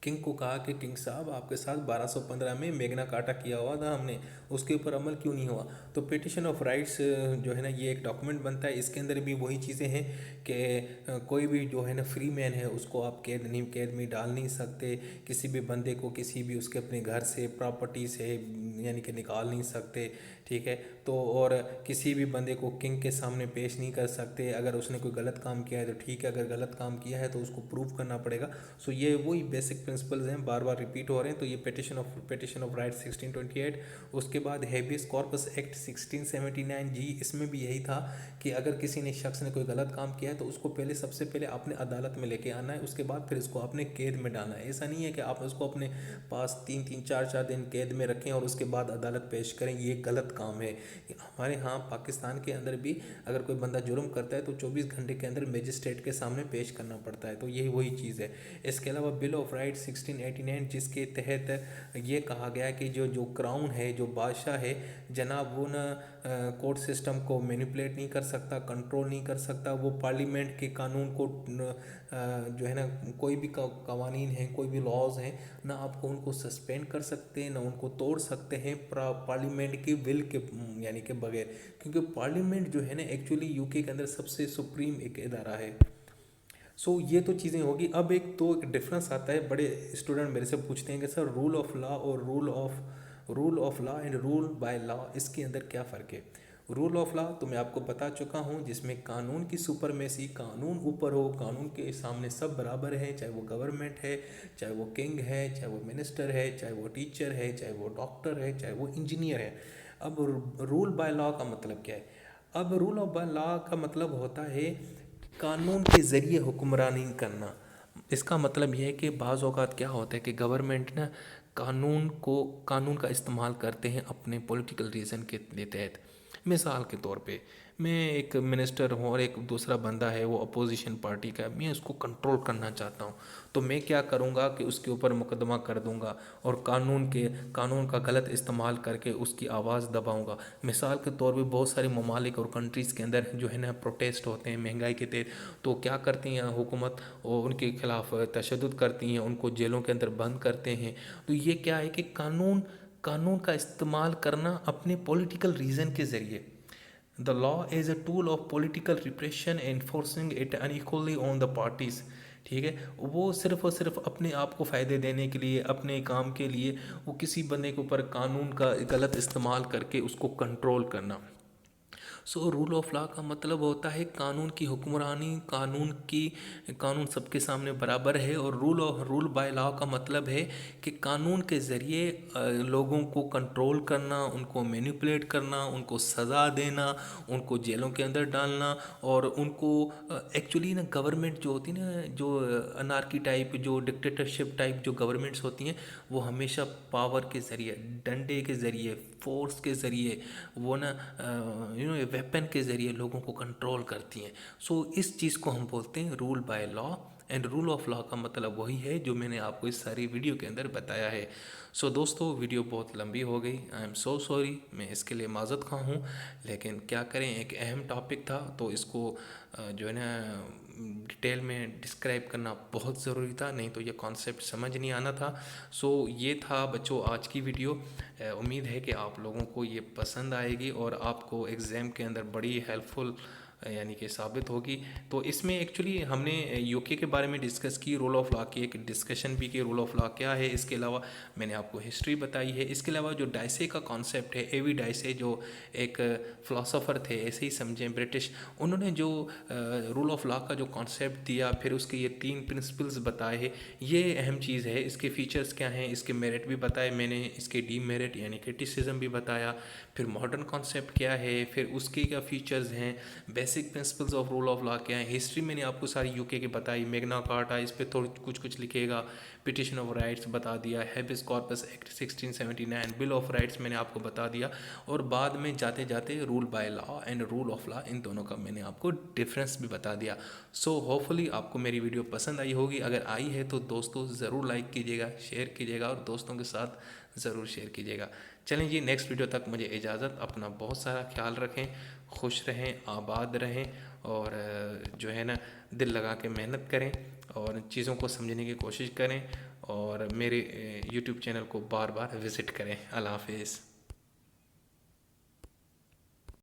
किंग को कहा कि किंग साहब आपके साथ 1215 में मेग्ना कार्टा किया हुआ था हमने, उसके ऊपर अमल क्यों नहीं हुआ। तो पिटिशन ऑफ राइट्स जो है ना ये एक डॉक्यूमेंट बनता है। इसके अंदर भी वही चीज़ें हैं कि कोई भी जो है ना फ्री मैन है उसको आप कैद में डाल नहीं सकते, किसी भी बंदे को किसी भी उसके अपने घर से प्रॉपर्टी से यानी कि निकाल नहीं सकते, ठीक है। तो और किसी भी बंदे को किंग के सामने पेश नहीं कर सकते। अगर उसने कोई गलत काम किया है तो ठीक है, अगर गलत काम किया है तो उसको प्रूव करना पड़ेगा। सो ये वही बेसिक प्रिंसिपल्स हैं, बार बार रिपीट हो रहे हैं। तो ये पिटिशन ऑफ राइट 1628। उसके बाद हेबियस कॉर्पस एक्ट 1679 जी, इसमें भी यही था कि अगर किसी ने शख्स ने कोई गलत काम किया है तो उसको पहले सबसे पहले आपने अदालत में लेके आना है, उसके बाद फिर इसको आपने कैद में डालना है। ऐसा नहीं है कि आप उसको अपने पास 3-3 4-4 दिन कैद में रखें और उसके बाद अदालत पेश करें, ये गलत काम है। हमारे यहाँ पाकिस्तान के अंदर भी अगर कोई बंदा जुर्म करता है तो 24 घंटे के अंदर मजिस्ट्रेट के सामने पेश करना पड़ता है। तो यही वही चीज़ है। इसके अलावा बिल ऑफ राइट 1689, जिसके तहत ये कहा गया कि जो जो क्राउन है, जो बादशाह है जनाब, वो ना कोर्ट सिस्टम को मैनिपुलेट नहीं कर सकता, कंट्रोल नहीं कर सकता। वो पार्लियामेंट के कानून को जो है ना कोई भी कवानीन हैं, कोई भी लॉज हैं ना, आपको उनको सस्पेंड कर सकते हैं ना उनको तोड़ सकते हैं पार्लियामेंट की विल के यानी कि बगैर। क्योंकि पार्लियामेंट जो है ना एक्चुअली यूके के अंदर सबसे सुप्रीम एक इदारा है। सो ये तो चीज़ें होगी। अब एक डिफरेंस आता है, बड़े स्टूडेंट मेरे से पूछते हैं कि सर रूल ऑफ लॉ और rule of law and rule by law, इसके अंदर क्या फ़र्क है। रूल ऑफ लॉ तो मैं आपको बता चुका हूँ, जिसमें कानून की सुपरमेसी, कानून ऊपर हो, कानून के सामने सब बराबर है, चाहे वो गवर्नमेंट है, चाहे वो किंग है, चाहे वो मिनिस्टर है, चाहे वो टीचर है, चाहे वो डॉक्टर है, चाहे वो इंजीनियर है। अब रूल बाय लॉ का मतलब क्या है। अब रूल ऑफ बाय लॉ का मतलब होता है कानून के ज़रिए हुक्मरानी करना। इसका मतलब यह है कि बाज़ औक़ात क्या होता है कि गवर्नमेंट ना कानून का इस्तेमाल करते हैं अपने पॉलिटिकल रीज़न के तहत। मिसाल के तौर पे मैं एक मिनिस्टर हूँ और एक दूसरा बंदा है वो अपोजिशन पार्टी का, मैं उसको कंट्रोल करना चाहता हूँ, तो मैं क्या करूँगा कि उसके ऊपर मुकदमा कर दूँगा और कानून का गलत इस्तेमाल करके उसकी आवाज़ दबाऊँगा। मिसाल के तौर पे बहुत सारे ममालिक और कंट्रीज़ के अंदर जो है ना प्रोटेस्ट होते हैं महंगाई के तहत, तो क्या करती हैं हुकूमत, और उनके खिलाफ तशद्दुद करती हैं, उनको जेलों के अंदर बंद करते हैं। तो ये क्या है कि कानून का इस्तेमाल करना अपने पॉलिटिकल रीज़न के ज़रिए। The law is a tool of political repression enforcing it unequally on the parties, ठीक है। वो सिर्फ और सिर्फ अपने आप को फ़ायदे देने के लिए, अपने काम के लिए वो किसी बंदे के ऊपर कानून का गलत इस्तेमाल करके उसको कंट्रोल करना। सो रूल ऑफ लॉ का मतलब होता है कानून की हुक्मरानी, कानून सबके सामने बराबर है। और रूल बाय लॉ का मतलब है कि कानून के ज़रिए लोगों को कंट्रोल करना, उनको मैनिपुलेट करना, उनको सज़ा देना, उनको जेलों के अंदर डालना। और उनको एक्चुअली ना गवर्नमेंट जो होती है ना, जो अनार्की टाइप, जो डिक्टेटरशिप टाइप जो गवर्नमेंट्स होती हैं, वो हमेशा पावर के ज़रिए, डंडे के ज़रिए, फोर्स के ज़रिए, वो ना वेपन के ज़रिए लोगों को कंट्रोल करती हैं। सो इस चीज़ को हम बोलते हैं rule by law. And rule of law का मतलब वही है जो मैंने आपको इस सारी वीडियो के अंदर बताया है। सो दोस्तों वीडियो बहुत लंबी हो गई, आई एम सो सॉरी, मैं इसके लिए माज़रत खा हूँ। लेकिन क्या करें, एक अहम टॉपिक था तो इसको जो है ना डिटेल में डिस्क्राइब करना बहुत ज़रूरी था, नहीं तो ये कॉन्सेप्ट समझ नहीं आना था। सो ये था बच्चों आज की वीडियो। उम्मीद है कि आप लोगों को ये पसंद आएगी और आपको एग्ज़ाम के अंदर बड़ी हेल्पफुल यानी कि साबित होगी। तो इसमें एक्चुअली हमने यूके के बारे में डिस्कस की, रोल ऑफ लॉ की एक डिस्कशन भी की, रोल ऑफ लॉ क्या है। इसके अलावा मैंने आपको हिस्ट्री बताई है। इसके अलावा जो डाइसे का कॉन्सेप्ट है, एवी डाइसे जो एक फ़िलासफ़र थे, ऐसे ही समझें ब्रिटिश, उन्होंने जो रूल ऑफ लॉ का जो कॉन्सेप्ट दिया, फिर उसके ये 3 प्रिंसिपल्स बताए हैं, ये अहम चीज़ है। इसके फीचर्स क्या हैं, इसके मेरिट भी बताए मैंने, इसके डीमेरिट यानी क्रिटिसिज्म भी बताया, फिर मॉडर्न कॉन्सेप्ट क्या है, फिर उसके क्या फीचर्स हैं, basic principles of rule of law क्या है। हिस्ट्री मैंने आपको सारी यूके की बताई, मैग्ना कार्टा इस पर थोड़ी कुछ कुछ लिखेगा, पिटिशन ऑफ राइट्स बता दिया, habeas corpus act 1679, bill of rights मैंने आपको बता दिया, और बाद में जाते जाते rule by law and rule of law, इन दोनों का मैंने आपको डिफरेंस भी बता दिया। सो होपफुली आपको मेरी वीडियो पसंद आई होगी। अगर आई है तो दोस्तों ज़रूर लाइक कीजिएगा, शेयर कीजिएगा और दोस्तों के साथ ज़रूर शेयर कीजिएगा। चलें जी, नेक्स्ट वीडियो तक मुझे इजाज़त। अपना बहुत सारा ख्याल रखें, खुश रहें, आबाद रहें, और जो है ना, दिल लगा के मेहनत करें और चीज़ों को समझने की कोशिश करें, और मेरे यूट्यूब चैनल को बार बार विज़िट करें। अल्लाह हाफिज़।